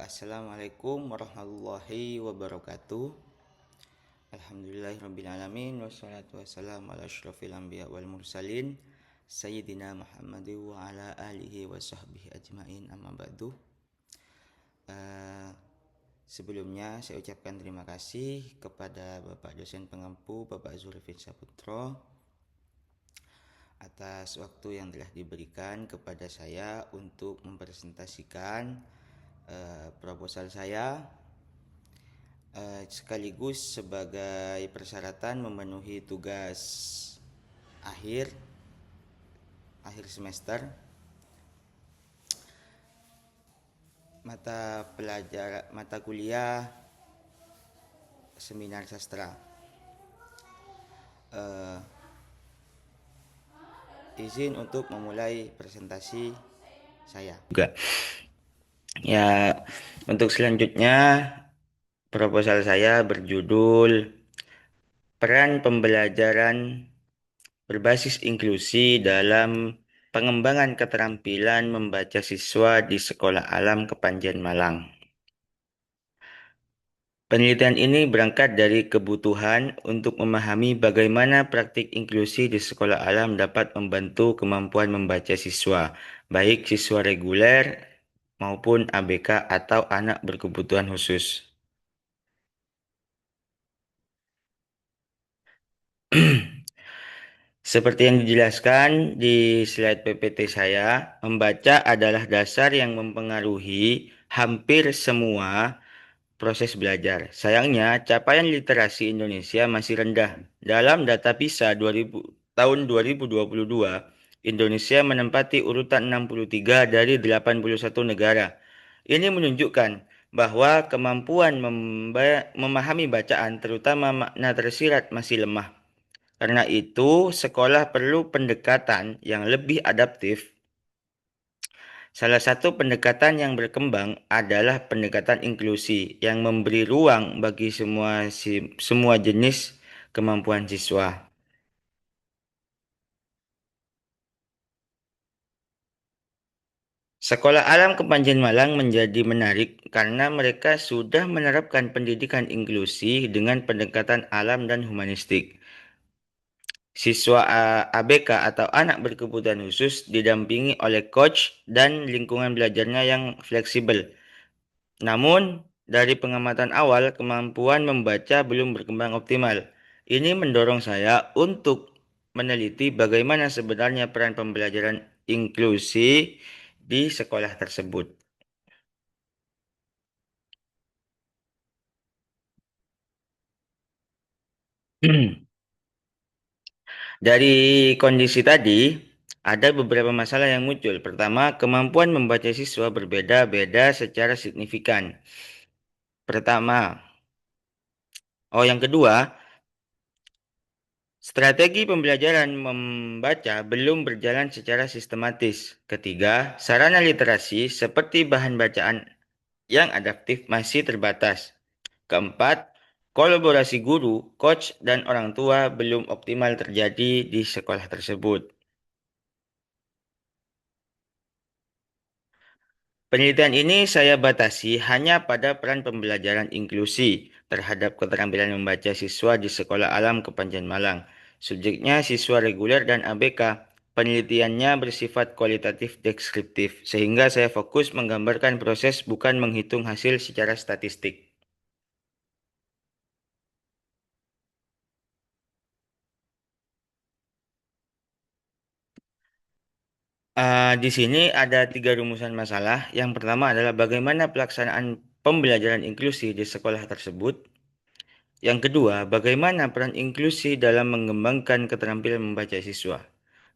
Assalamualaikum warahmatullahi wabarakatuh. Alhamdulillahirrabbilalamin. Wassalatu wassalamu ala asyrafil anbiya wal mursalin Sayyidina Muhammad wa ala alihi wa sahbihi ajmain, amma ba'du. Sebelumnya saya ucapkan terima kasih kepada Bapak dosen pengampu, Bapak Zulfin Saputro, atas waktu yang telah diberikan kepada saya untuk mempresentasikan proposal saya, sekaligus sebagai persyaratan memenuhi tugas akhir semester mata kuliah seminar sastra. Izin untuk memulai presentasi saya juga. Ya, untuk selanjutnya proposal saya berjudul Peran Pembelajaran Berbasis Inklusi dalam Pengembangan Keterampilan Membaca Siswa di Sekolah Alam Kepanjen Malang. Penelitian ini berangkat dari kebutuhan untuk memahami bagaimana praktik inklusi di sekolah alam dapat membantu kemampuan membaca siswa, baik siswa reguler maupun ABK atau anak berkebutuhan khusus. Seperti yang dijelaskan di slide PPT saya, membaca adalah dasar yang mempengaruhi hampir semua proses belajar. Sayangnya, capaian literasi Indonesia masih rendah. Dalam data PISA tahun 2022, Indonesia menempati urutan 63 dari 81 negara. Ini menunjukkan bahwa kemampuan memahami bacaan, terutama makna tersirat, masih lemah. Karena itu, sekolah perlu pendekatan yang lebih adaptif. Salah satu pendekatan yang berkembang adalah pendekatan inklusi yang memberi ruang bagi semua jenis kemampuan siswa. Sekolah Alam Kepanjen Malang menjadi menarik karena mereka sudah menerapkan pendidikan inklusi dengan pendekatan alam dan humanistik. Siswa ABK atau anak berkebutuhan khusus didampingi oleh coach dan lingkungan belajarnya yang fleksibel. Namun, dari pengamatan awal, kemampuan membaca belum berkembang optimal. Ini mendorong saya untuk meneliti bagaimana sebenarnya peran pembelajaran inklusi di sekolah tersebut. Dari kondisi tadi, ada beberapa masalah yang muncul. Pertama, kemampuan membaca siswa berbeda-beda secara signifikan. Yang kedua, strategi pembelajaran membaca belum berjalan secara sistematis. Ketiga, sarana literasi seperti bahan bacaan yang adaptif masih terbatas. Keempat, kolaborasi guru, coach, dan orang tua belum optimal terjadi di sekolah tersebut. Penelitian ini saya batasi hanya pada peran pembelajaran inklusi terhadap keterampilan membaca siswa di Sekolah Alam Kepanjen Malang. Subjeknya siswa reguler dan ABK. Penelitiannya bersifat kualitatif deskriptif, sehingga saya fokus menggambarkan proses bukan menghitung hasil secara statistik. Di sini ada 3 rumusan masalah. Yang pertama adalah bagaimana pelaksanaan pembelajaran inklusi di sekolah tersebut. Yang kedua, bagaimana peran inklusi dalam mengembangkan keterampilan membaca siswa.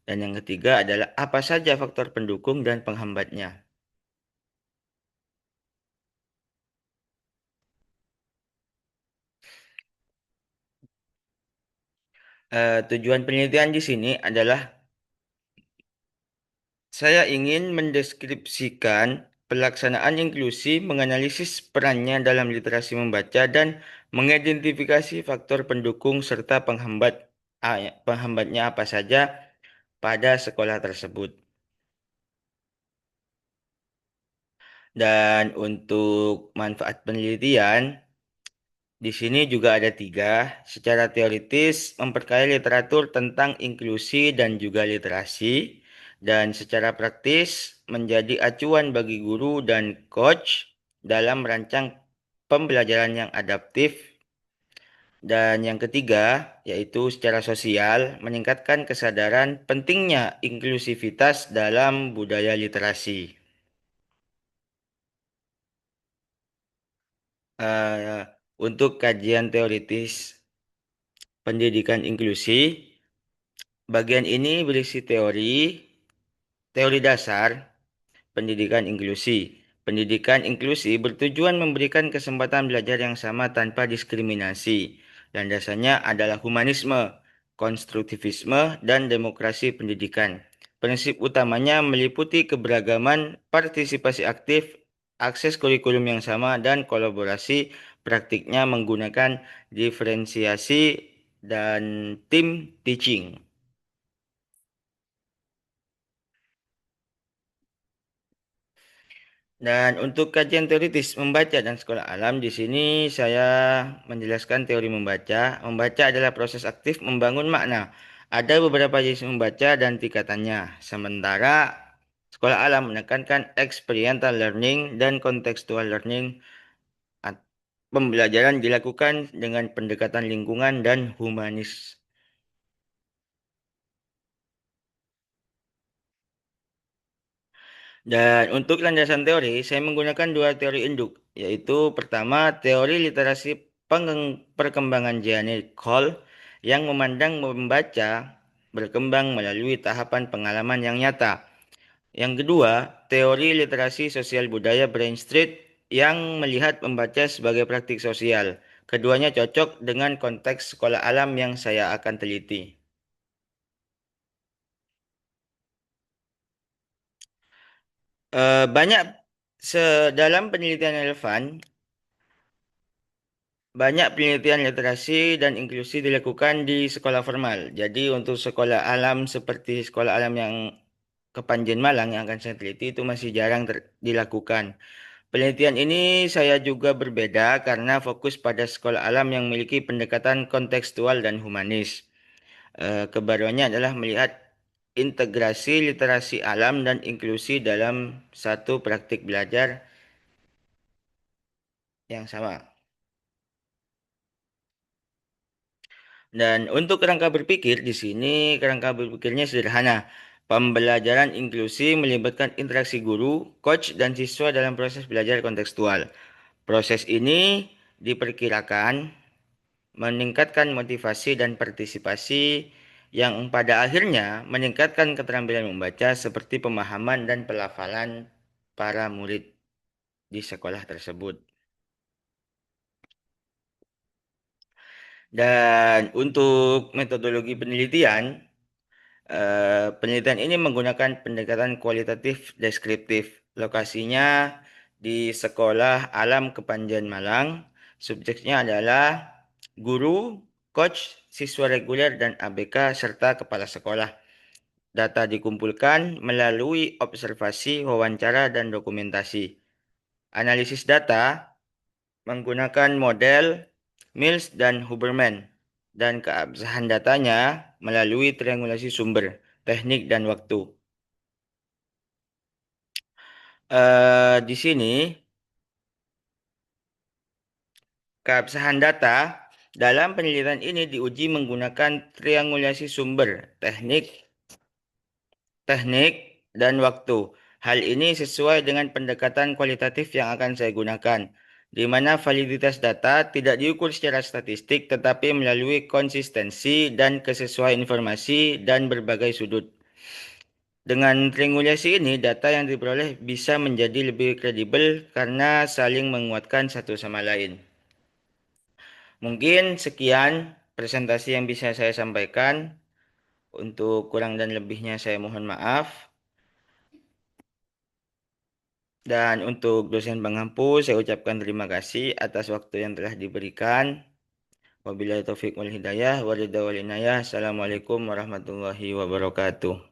Dan yang ketiga adalah apa saja faktor pendukung dan penghambatnya. Tujuan penelitian di sini adalah saya ingin mendeskripsikan pelaksanaan inklusi, menganalisis perannya dalam literasi membaca, dan mengidentifikasi faktor pendukung serta penghambatnya apa saja pada sekolah tersebut. Dan untuk manfaat penelitian, di sini juga ada tiga. Secara teoritis, memperkaya literatur tentang inklusi dan juga literasi. Dan secara praktis, menjadi acuan bagi guru dan coach dalam merancang pembelajaran yang adaptif. Dan yang ketiga, yaitu secara sosial, meningkatkan kesadaran pentingnya inklusivitas dalam budaya literasi. Eh, untuk kajian teoritis pendidikan inklusi, bagian ini berisi teori dasar pendidikan inklusi. Pendidikan inklusi bertujuan memberikan kesempatan belajar yang sama tanpa diskriminasi. Landasannya adalah humanisme, konstruktivisme, dan demokrasi pendidikan. Prinsip utamanya meliputi keberagaman, partisipasi aktif, akses kurikulum yang sama, dan kolaborasi. Praktiknya menggunakan diferensiasi dan tim teaching. Dan untuk kajian teoritis membaca dan sekolah alam, di sini saya menjelaskan teori membaca. Membaca adalah proses aktif membangun makna. Ada beberapa jenis membaca dan tingkatannya. Sementara sekolah alam menekankan experiential learning dan contextual learning. Pembelajaran dilakukan dengan pendekatan lingkungan dan humanis. Dan untuk landasan teori, saya menggunakan dua teori induk, yaitu pertama teori literasi perkembangan Jeanette Cole yang memandang membaca berkembang melalui tahapan pengalaman yang nyata. Yang kedua, teori literasi sosial budaya Brain Street yang melihat membaca sebagai praktik sosial. Keduanya cocok dengan konteks sekolah alam yang saya akan teliti. Banyak dalam penelitian relevan, banyak penelitian literasi dan inklusi dilakukan di sekolah formal. Jadi untuk sekolah alam seperti sekolah alam yang Kepanjen Malang yang akan saya teliti itu masih jarang dilakukan. Penelitian ini saya juga berbeda karena fokus pada sekolah alam yang memiliki pendekatan kontekstual dan humanis. Kebaruannya adalah melihat integrasi literasi alam dan inklusi dalam satu praktik belajar yang sama. Dan untuk kerangka berpikir di sini kerangka berpikirnya sederhana. Pembelajaran inklusi melibatkan interaksi guru, coach, dan siswa dalam proses belajar kontekstual. Proses ini diperkirakan meningkatkan motivasi dan partisipasi yang pada akhirnya meningkatkan keterampilan membaca seperti pemahaman dan pelafalan para murid di sekolah tersebut. Dan untuk metodologi penelitian, penelitian ini menggunakan pendekatan kualitatif deskriptif. Lokasinya di Sekolah Alam Kepanjen Malang. Subjeknya adalah guru, coach, siswa reguler, dan ABK, serta kepala sekolah. Data dikumpulkan melalui observasi, wawancara, dan dokumentasi. Analisis data menggunakan model Mills dan Huberman, dan keabsahan datanya melalui triangulasi sumber, teknik, dan waktu. Di sini, keabsahan data dalam penelitian ini diuji menggunakan triangulasi sumber, teknik, teknik, dan waktu. Hal ini sesuai dengan pendekatan kualitatif yang akan saya gunakan, di mana validitas data tidak diukur secara statistik tetapi melalui konsistensi dan kesesuaian informasi dan berbagai sudut. Dengan triangulasi ini, data yang diperoleh bisa menjadi lebih kredibel karena saling menguatkan satu sama lain. Mungkin sekian presentasi yang bisa saya sampaikan. Untuk kurang dan lebihnya saya mohon maaf. Dan untuk dosen pengampu, saya ucapkan terima kasih atas waktu yang telah diberikan. Wabillahi taufiq wal hidayah, walhidayah wal inayah. Assalamualaikum warahmatullahi wabarakatuh.